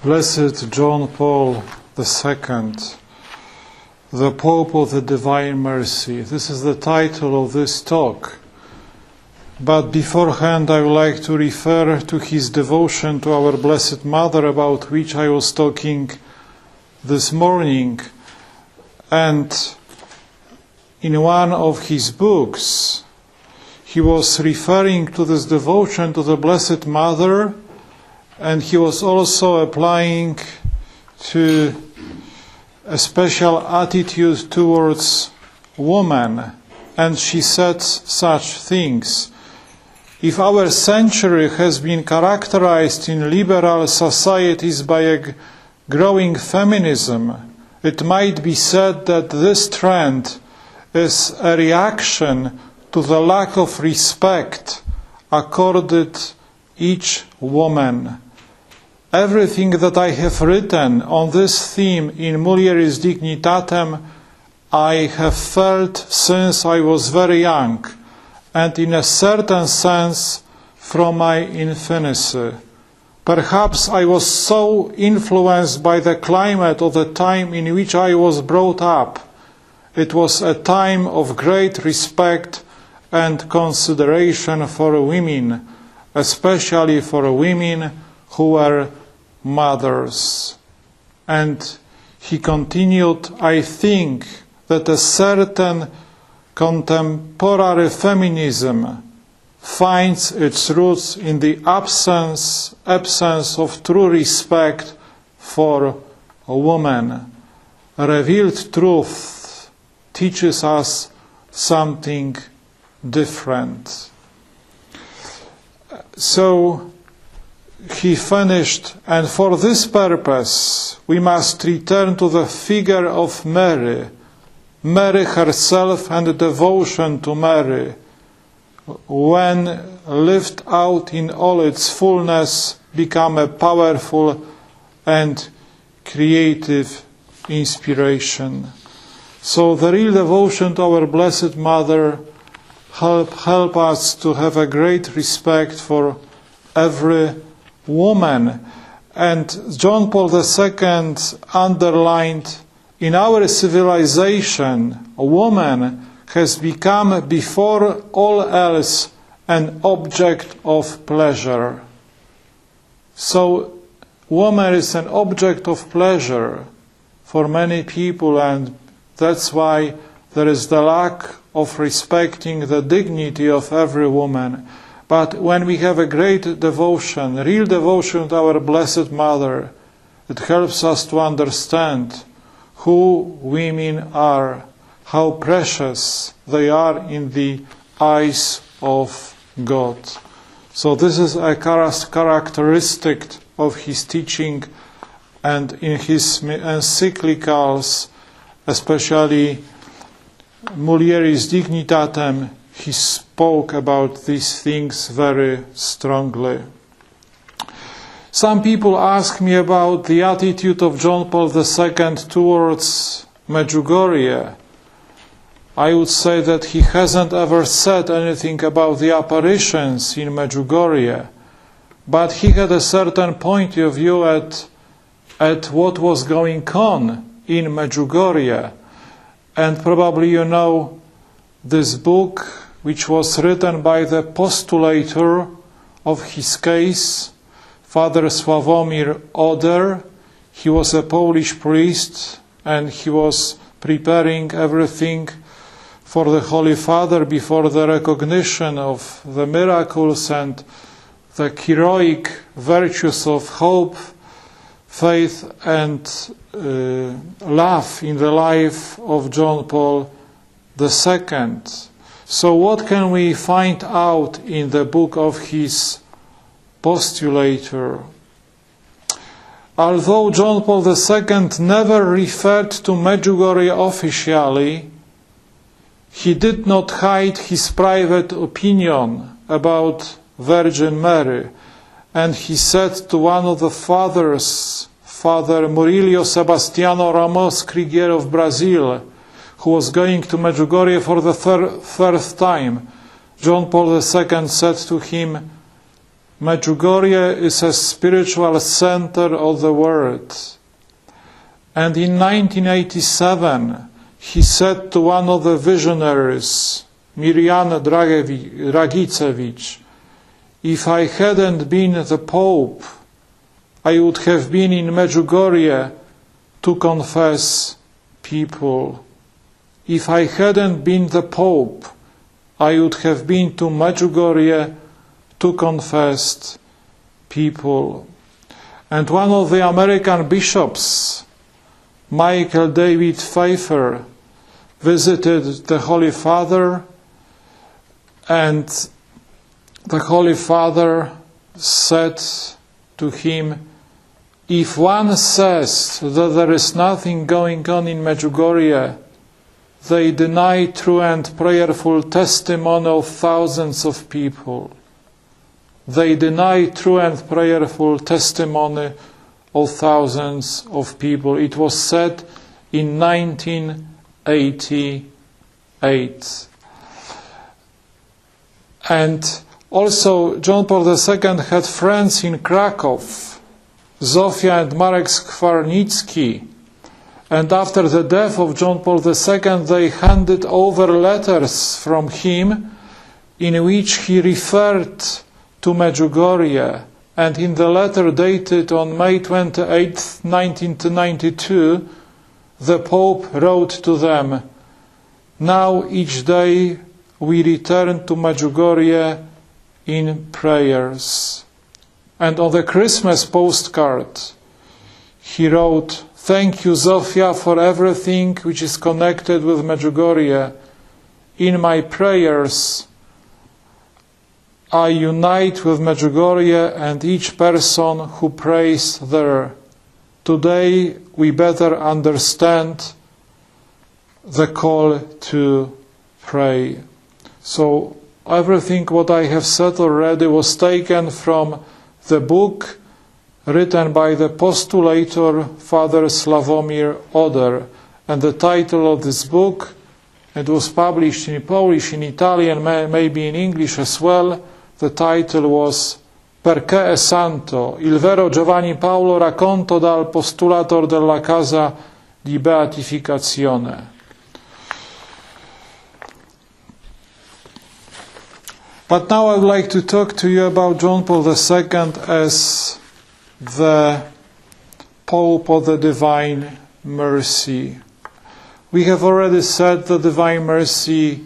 Blessed John Paul II, the Pope of the Divine Mercy. This is the title of this talk. But beforehand, I would like to refer to his devotion to our Blessed Mother, about which I was talking this morning. And in one of his books, he was referring to this devotion to the Blessed Mother, and he was also applying to a special attitude towards women. And she said such things. If our century has been characterized in liberal societies by a growing feminism, it might be said that this trend is a reaction to the lack of respect accorded each woman. Everything that I have written on this theme in Mulieris Dignitatem, I have felt since I was very young, and in a certain sense from my infancy. Perhaps I was so influenced by the climate of the time in which I was brought up. It was a time of great respect and consideration for women, especially for women who were mothers. And he continued, I think that a certain contemporary feminism finds its roots in the absence of true respect for a woman. Revealed truth teaches us something different. So he finished, and for this purpose we must return to the figure of Mary, Mary herself and the devotion to Mary, when lived out in all its fullness, become a powerful and creative inspiration. So the real devotion to our Blessed Mother help us to have a great respect for every woman. And John Paul II underlined, in our civilization, a woman has become before all else an object of pleasure. So woman is an object of pleasure for many people, and that's why there is the lack of respecting the dignity of every woman. But when we have a great devotion, real devotion to our Blessed Mother, it helps us to understand who women are, how precious they are in the eyes of God. So this is a characteristic of his teaching, and in his encyclicals, especially Mulieris Dignitatem, he spoke about these things very strongly. Some people ask me about the attitude of John Paul II towards Medjugorje. I would say that he hasn't ever said anything about the apparitions in Medjugorje, but he had a certain point of view at what was going on in Medjugorje. And probably you know this book, which was written by the postulator of his case, Father Sławomir Oder. He was a Polish priest, and he was preparing everything for the Holy Father before the recognition of the miracles and the heroic virtues of hope, faith, and love in the life of John Paul II. So what can we find out in the book of his postulator? Although John Paul II never referred to Medjugorje officially, he did not hide his private opinion about Virgin Mary, and he said to one of the fathers, Father Murillo Sebastiano Ramos Krieger of Brazil, who was going to Medjugorje for the third time, John Paul II said to him, Medjugorje is a spiritual center of the world. And in 1987, he said to one of the visionaries, Mirjana Dragicevic, if I hadn't been the Pope, I would have been in Medjugorje to confess people. If I hadn't been the Pope, I would have been to Medjugorje to confess people. And one of the American bishops, Michael David Pfeiffer, visited the Holy Father, and the Holy Father said to him, if one says that there is nothing going on in Medjugorje, they deny true and prayerful testimony of thousands of people. They deny true and prayerful testimony of thousands of people. It was said in 1988. And also John Paul II had friends in Krakow, Zofia and Marek Skwarnicki. And after the death of John Paul II, they handed over letters from him in which he referred to Medjugorje. And in the letter dated on May 28, 1992, the Pope wrote to them, now each day we return to Medjugorje in prayers. And on the Christmas postcard, he wrote, thank you, Zofia, for everything which is connected with Medjugorje. In my prayers, I unite with Medjugorje and each person who prays there. Today we better understand the call to pray. So everything what I have said already was taken from the book written by the postulator Father Sławomir Oder. And the title of this book, it was published in Polish, in Italian, maybe in English as well. The title was Perché è santo? Il vero Giovanni Paolo racconto dal postulator della Casa di Beatificazione. But now I would like to talk to you about John Paul II as the Pope of the Divine Mercy. We have already said the Divine Mercy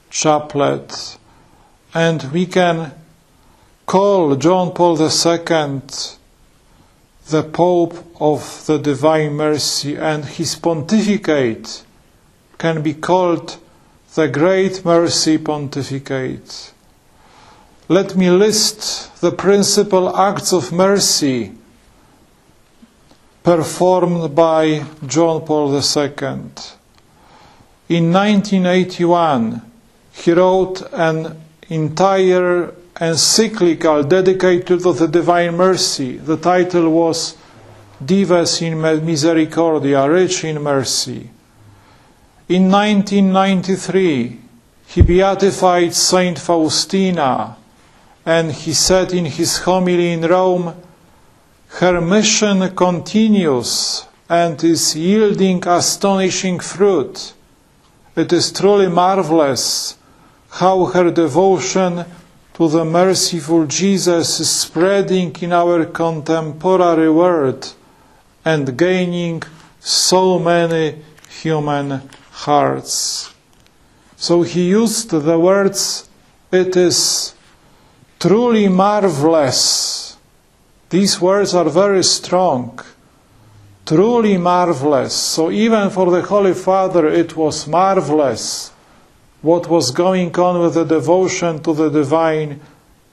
chaplet, and we can call John Paul II the Pope of the Divine Mercy, and his pontificate can be called the Great Mercy Pontificate. Let me list the principal acts of mercy performed by John Paul II. In 1981, he wrote an entire encyclical dedicated to the Divine Mercy. The title was Dives in Misericordia, Rich in Mercy. In 1993, he beatified Saint Faustina, and he said in his homily in Rome, her mission continues and is yielding astonishing fruit. It is truly marvelous how her devotion to the merciful Jesus is spreading in our contemporary world and gaining so many human hearts. So he used the words, it is truly marvelous. These words are very strong. Truly marvelous. So even for the Holy Father it was marvelous what was going on with the devotion to the Divine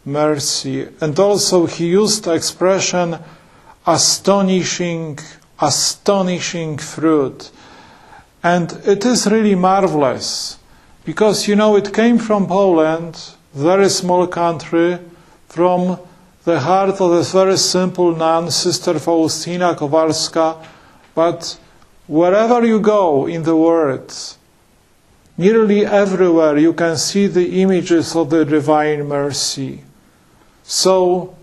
Mercy. And also he used the expression astonishing fruit. And it is really marvelous because, it came from Poland, very small country, from the heart of this very simple nun, Sister Faustina Kowalska. But wherever you go in the world, nearly everywhere you can see the images of the Divine Mercy. So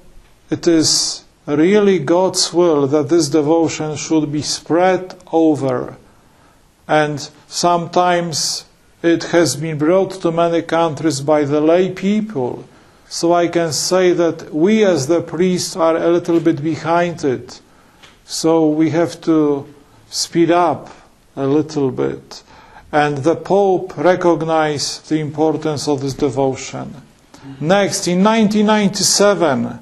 it is really God's will that this devotion should be spread over. And sometimes it has been brought to many countries by the lay people. So I can say that we as the priests are a little bit behind it. So we have to speed up a little bit. And the Pope recognized the importance of this devotion. Next, in 1997,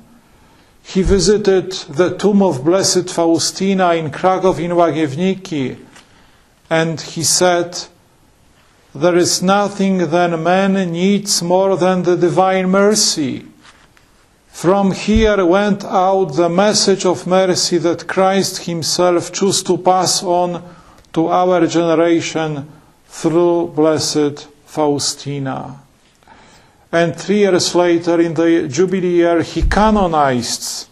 he visited the tomb of Blessed Faustina in Kraków in Łagiewniki, and he said, "There is nothing that man needs more than the divine mercy. From here went out the message of mercy that Christ himself chose to pass on to our generation through Blessed Faustina." And 3 years later, in the Jubilee year, he canonized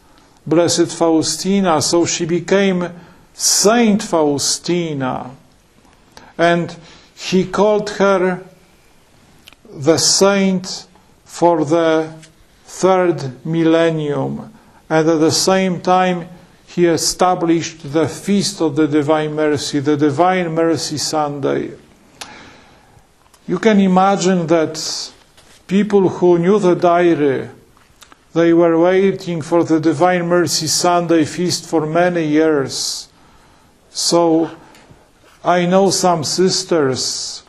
Blessed Faustina, so she became Saint Faustina. And he called her the saint for the 3rd millennium. And at the same time, he established the Feast of the Divine Mercy, the Divine Mercy Sunday. You can imagine that people who knew the diary, they were waiting for the Divine Mercy Sunday feast for many years. So I know some sisters,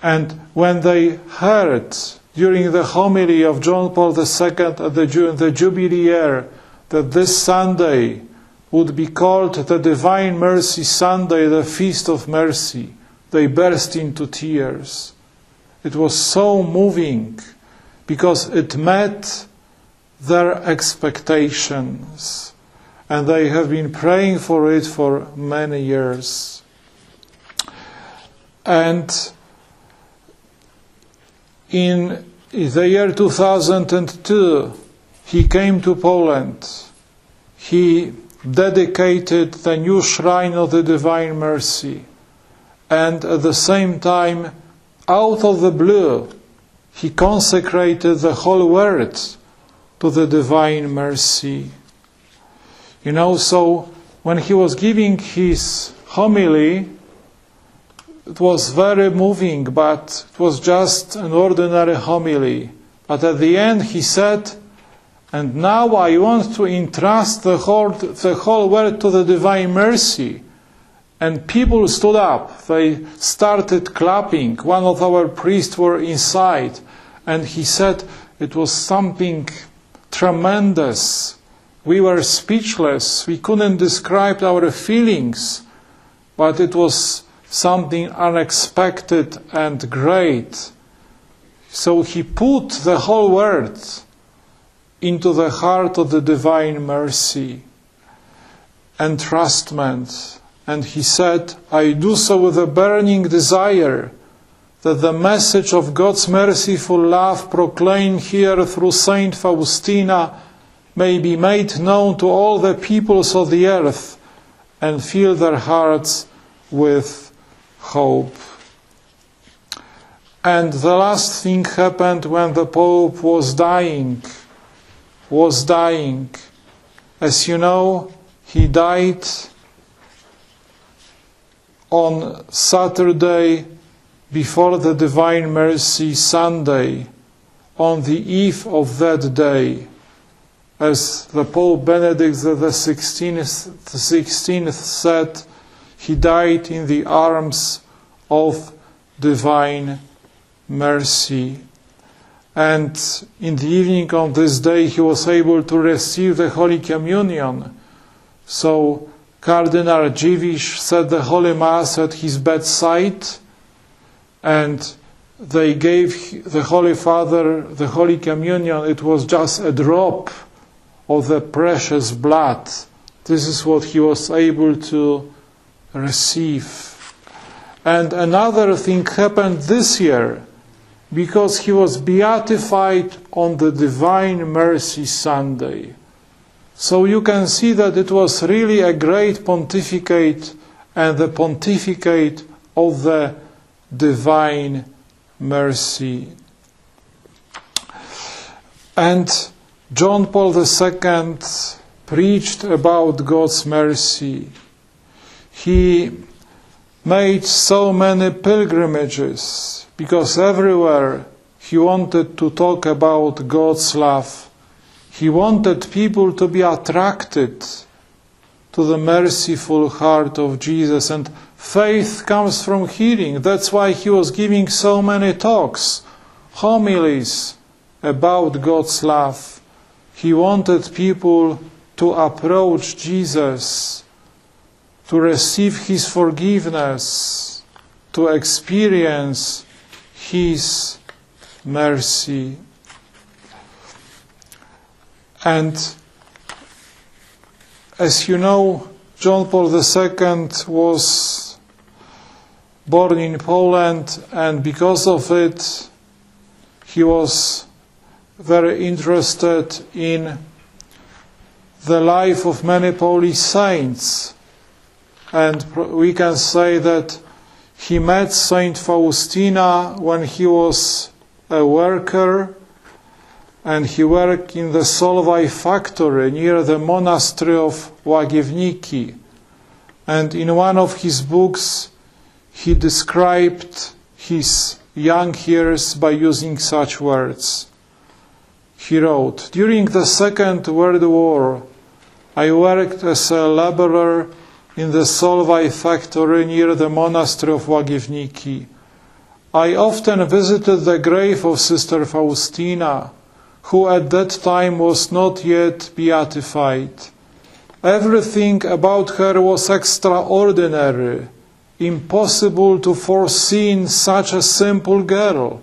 and when they heard during the homily of John Paul II at the Jubilee year that this Sunday would be called the Divine Mercy Sunday, the Feast of Mercy, they burst into tears. It was so moving, because it met their expectations. And they have been praying for it for many years. And in the year 2002, he came to Poland. He dedicated the new shrine of the Divine Mercy. And at the same time, out of the blue, he consecrated the whole world to the Divine Mercy. You know, so when he was giving his homily, it was very moving, but it was just an ordinary homily. But at the end he said, "And now I want to entrust the whole world to the Divine Mercy." And people stood up. They started clapping. One of our priests were inside. And he said it was something tremendous. We were speechless. We couldn't describe our feelings. But it was something unexpected and great. So he put the whole world into the heart of the Divine Mercy, entrustment. And he said, "I do so with a burning desire that the message of God's merciful love proclaimed here through Saint Faustina may be made known to all the peoples of the earth and fill their hearts with hope." And the last thing happened when the Pope was dying. As you know, he died on Saturday before the Divine Mercy Sunday, on the eve of that day. As the Pope Benedict XVI said, he died in the arms of Divine Mercy. And in the evening of this day he was able to receive the Holy Communion. So Cardinal Dziwisz said the Holy Mass at his bedside, and they gave the Holy Father the Holy Communion. It was just a drop of the precious blood. This is what he was able to receive. And another thing happened this year, because he was beatified on the Divine Mercy Sunday. So you can see that it was really a great pontificate, and the pontificate of the Divine Mercy. And John Paul II preached about God's mercy. He made so many pilgrimages because everywhere he wanted to talk about God's love. He wanted people to be attracted to the merciful heart of Jesus, and faith comes from hearing. That's why he was giving so many talks, homilies about God's love. He wanted people to approach Jesus, to receive his forgiveness, to experience his mercy. And as you know, John Paul II was born in Poland, and because of it, he was very interested in the life of many Polish saints. And we can say that he met Saint Faustina when he was a worker, and he worked in the Solvay factory near the monastery of Łagiewniki. And in one of his books, he described his young years by using such words. He wrote, "During the Second World War, I worked as a laborer in the Solvay factory near the monastery of Łagiewniki. I often visited the grave of Sister Faustina, who at that time was not yet beatified. Everything about her was extraordinary, impossible to foresee in such a simple girl.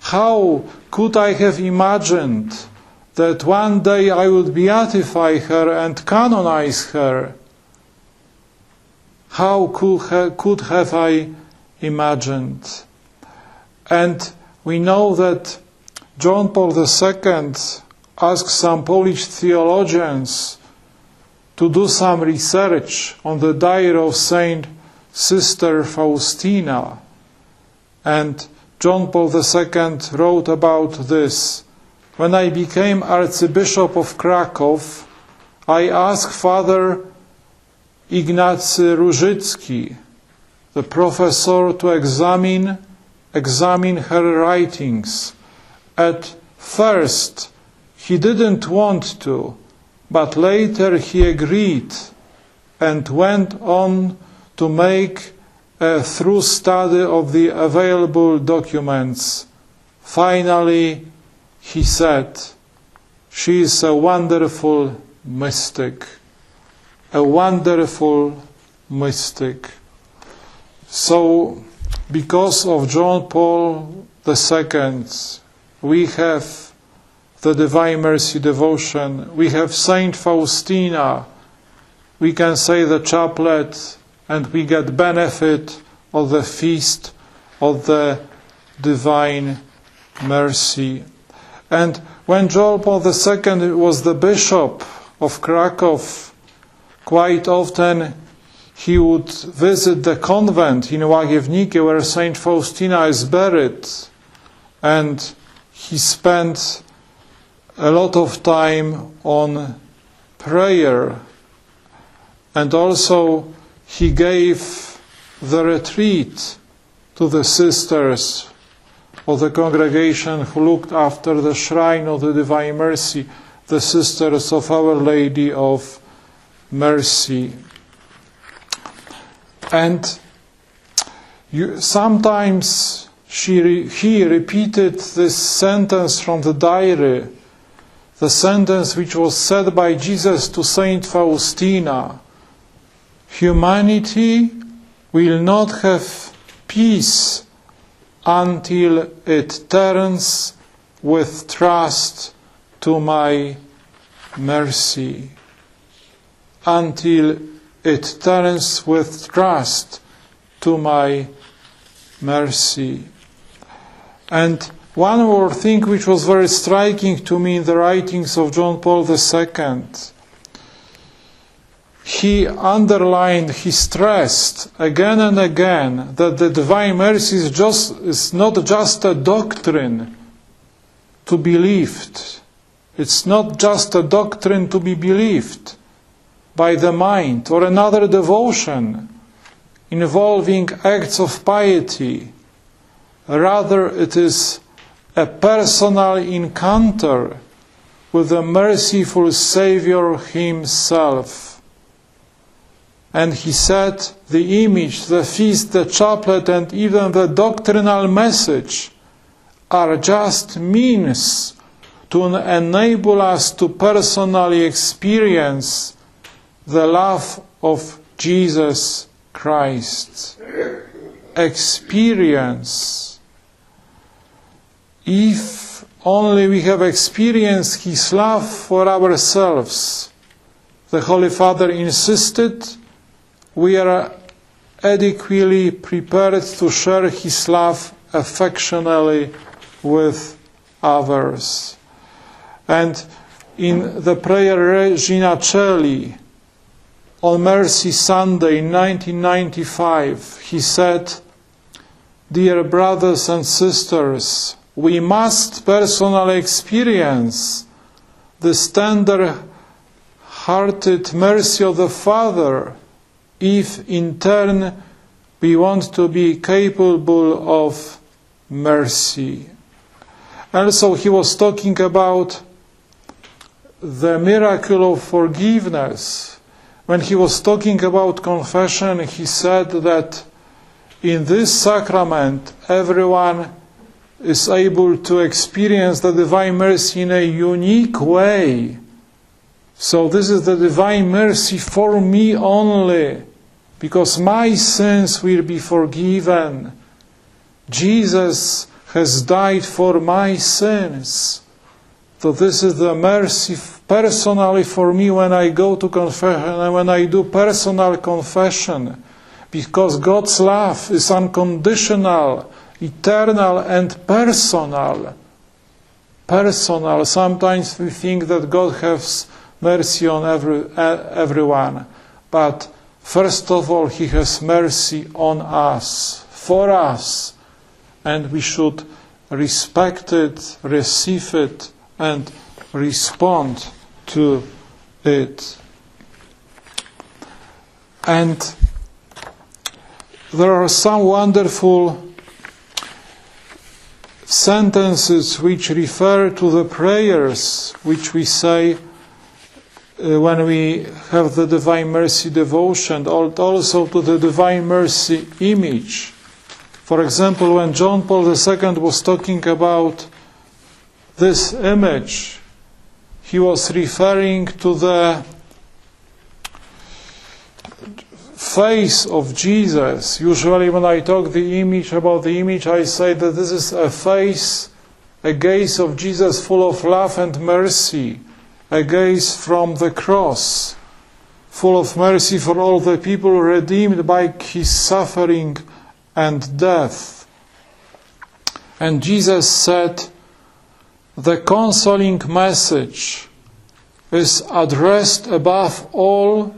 How could I have imagined that one day I would beatify her and canonize her? How could have I imagined?" And we know that John Paul II asked some Polish theologians to do some research on the diary of Saint Sister Faustina. And John Paul II wrote about this. "When I became Archbishop of Krakow, I asked Father Ignacy Różycki, the professor, to examine her writings. At first, he didn't want to, but later he agreed and went on to make a thorough study of the available documents. Finally, he said, 'She is a wonderful mystic.'" A wonderful mystic. So, because of John Paul II, we have the Divine Mercy devotion, we have Saint Faustina, we can say the chaplet, and we get benefit of the feast of the Divine Mercy. And when John Paul II was the Bishop of Krakow, quite often he would visit the convent in Łagiewniki where Saint Faustina is buried, and he spent a lot of time on prayer. And also he gave the retreat to the sisters of the congregation who looked after the shrine of the Divine Mercy, the sisters of Our Lady of Mercy. And sometimes he repeated this sentence from the diary, the sentence which was said by Jesus to Saint Faustina: "Humanity will not have peace until it turns with trust to my mercy." Until it turns with trust to my mercy. And one more thing which was very striking to me in the writings of John Paul II, he underlined, he stressed again and again that the Divine Mercy is not just a doctrine to be believed. It's not just a doctrine to be believed by the mind or another devotion involving acts of piety. Rather, it is a personal encounter with the merciful Savior himself. And he said, the image, the feast, the chaplet, and even the doctrinal message are just means to enable us to personally experience the love of Jesus Christ. Experience. If only we have experienced His love for ourselves, the Holy Father insisted, we are adequately prepared to share His love affectionately with others. And in the prayer Regina Coeli on Mercy Sunday in 1995, he said, "Dear brothers and sisters, we must personally experience this tender-hearted mercy of the Father if in turn we want to be capable of mercy." Also, he was talking about the miracle of forgiveness. When he was talking about confession, he said that in this sacrament everyone is able to experience the divine mercy in a unique way. So this is the divine mercy for me only, because my sins will be forgiven. Jesus has died for my sins. So this is the mercy personally for me when I go to confession and when I do personal confession, because God's love is unconditional, eternal and personal. Personal. Sometimes we think that God has mercy on everyone, but first of all He has mercy on us, for us, and we should respect it, receive it, and respond to it. And there are some wonderful sentences which refer to the prayers which we say when we have the Divine Mercy devotion, also to the Divine Mercy image. For example, when John Paul II was talking about this image, he was referring to the face of Jesus. Usually when I talk about the image, I say that this is a face, a gaze of Jesus full of love and mercy, a gaze from the cross, full of mercy for all the people redeemed by His suffering and death. And Jesus said, the consoling message is addressed above all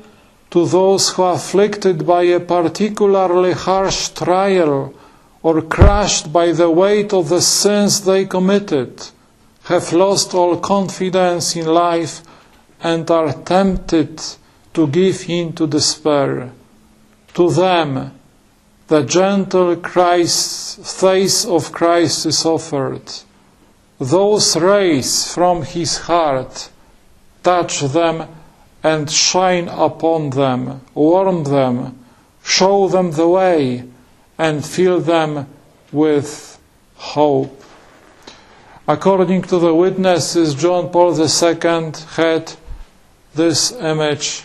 to those who are afflicted by a particularly harsh trial or crushed by the weight of the sins they committed, have lost all confidence in life and are tempted to give in to despair. To them, the gentle face of Christ is offered. Those rays from His heart touch them and shine upon them, warm them, show them the way, and fill them with hope. According to the witnesses, John Paul II had this image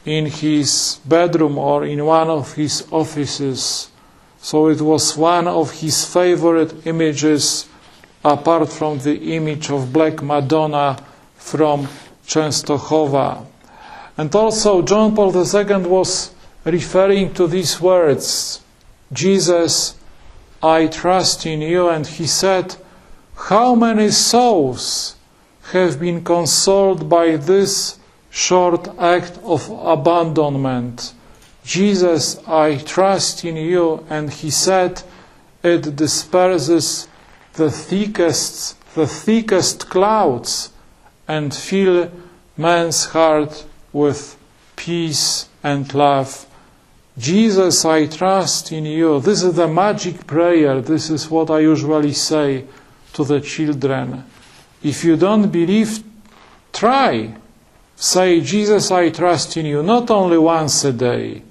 in his bedroom or in one of his offices. So it was one of his favorite images, apart from the image of Black Madonna from Częstochowa. And also John Paul II was referring to these words, Jesus, I trust in you. And he said, how many souls have been consoled by this short act of abandonment? Jesus, I trust in you. And he said, it disperses the thickest clouds and fill man's heart with peace and love. Jesus, I trust in you. This is the magic prayer. This is what I usually say to the children. If you don't believe, try. Say, Jesus, I trust in you, not only once a day.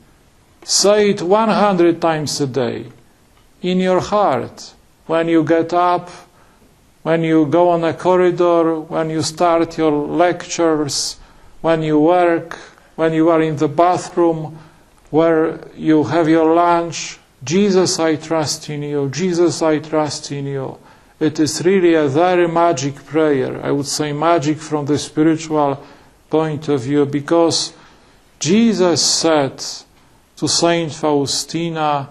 Say it 100 times a day, in your heart, when you get up, when you go on a corridor, when you start your lectures, when you work, when you are in the bathroom, where you have your lunch. Jesus, I trust in you. Jesus, I trust in you. It is really a very magic prayer. I would say magic from the spiritual point of view, because Jesus said to Saint Faustina,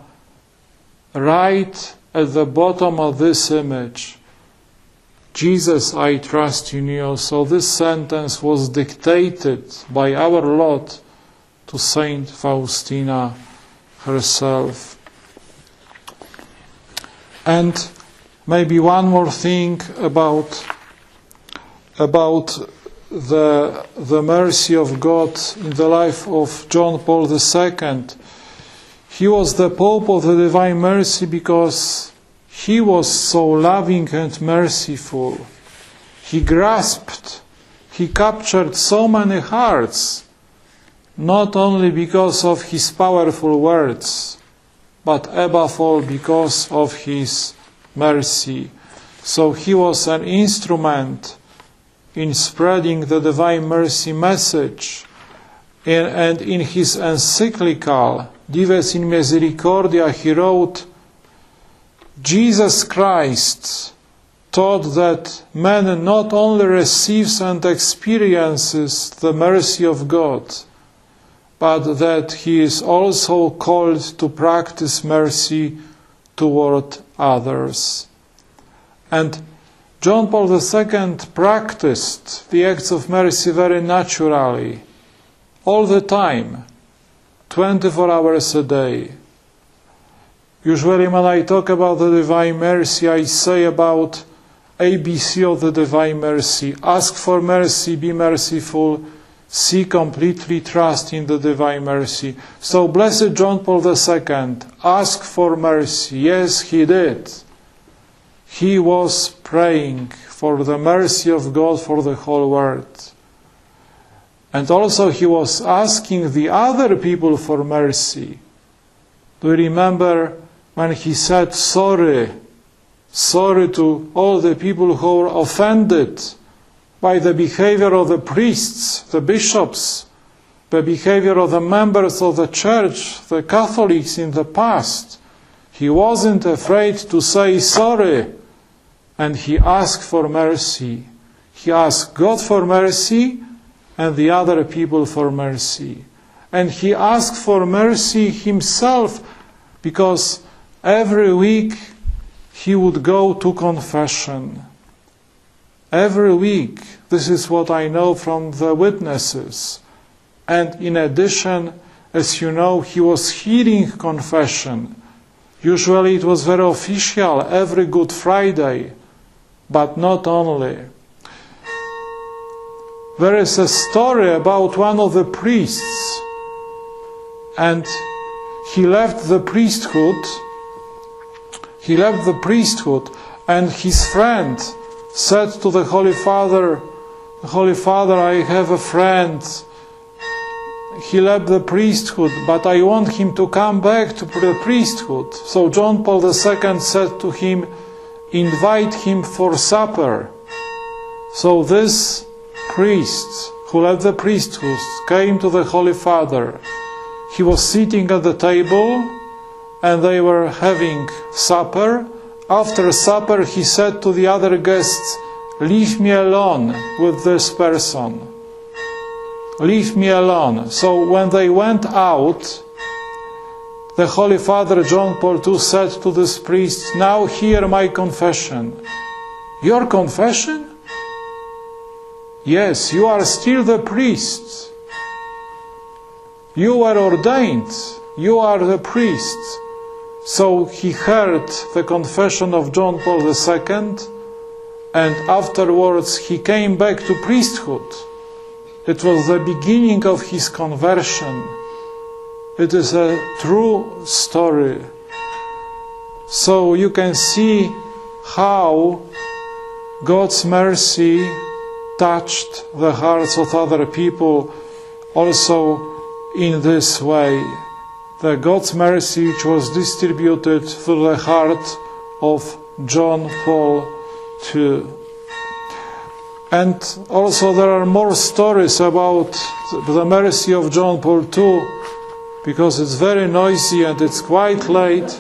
right at the bottom of this image, Jesus, I trust in you. So this sentence was dictated by our Lord to Saint Faustina herself. And maybe one more thing about the mercy of God in the life of John Paul II. He was the Pope of the Divine Mercy because he was so loving and merciful. He grasped, he captured so many hearts, not only because of his powerful words, but above all because of his mercy. So he was an instrument in spreading the Divine Mercy message. And in his encyclical, Dives in Misericordia, he wrote, Jesus Christ taught that man not only receives and experiences the mercy of God, but that he is also called to practice mercy toward others. And John Paul II practiced the acts of mercy very naturally, all the time, 24 hours a day. Usually when I talk about the Divine Mercy, I say about ABC of the Divine Mercy. Ask for mercy, be merciful, see completely, trust in the Divine Mercy. So Blessed John Paul II asked for mercy. Yes, he did. He was praying for the mercy of God for the whole world. And also he was asking the other people for mercy. Do you remember when he said sorry to all the people who were offended by the behavior of the priests, the bishops, the behavior of the members of the church, the Catholics in the past? He wasn't afraid to say sorry, and he asked for mercy. He asked God for mercy and the other people for mercy. And he asked for mercy himself, because every week he would go to confession. Every week. This is what I know from the witnesses. And in addition, as you know, he was hearing confession. Usually it was very official, every Good Friday. But not only. There is a story about one of the priests, and he left the priesthood, and his friend said to the Holy Father, I have a friend, he left the priesthood, but I want him to come back to the priesthood. So John Paul II said to him, invite him for supper. So this priest who left the priesthood came to the Holy Father. He was sitting at the table and they were having supper. After supper he said to the other guests, leave me alone with this person. Leave me alone. So when they went out, the Holy Father John Paul II said to this priest, now hear my confession. Your confession? Yes, you are still the priest. You were ordained. You are the priest. So he heard the confession of John Paul II, and afterwards he came back to priesthood. It was the beginning of his conversion. It is a true story. So you can see how God's mercy touched the hearts of other people also in this way. The God's mercy which was distributed through the heart of John Paul II. And also there are more stories about the mercy of John Paul II, because it's very noisy and it's quite late,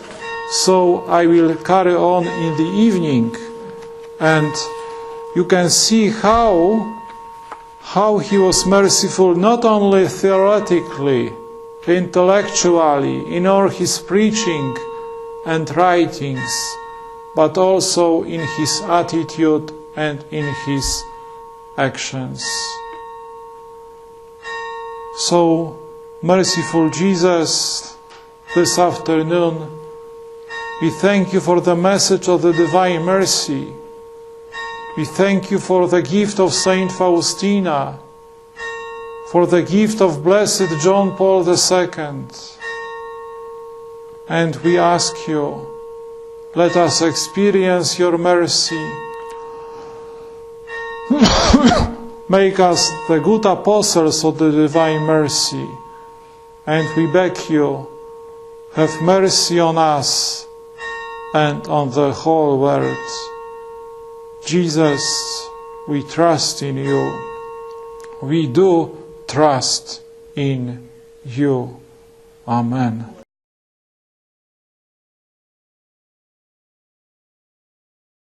so I will carry on in the evening. And you can see how he was merciful not only theoretically, intellectually, in all his preaching and writings, but also in his attitude and in his actions. So, merciful Jesus, this afternoon, we thank you for the message of the divine mercy. We thank you for the gift of Saint Faustina, for the gift of Blessed John Paul II. And we ask you, let us experience your mercy. Make us the good apostles of the divine mercy. And we beg you, have mercy on us and on the whole world. Jesus, we trust in you. We do trust in you. Amen.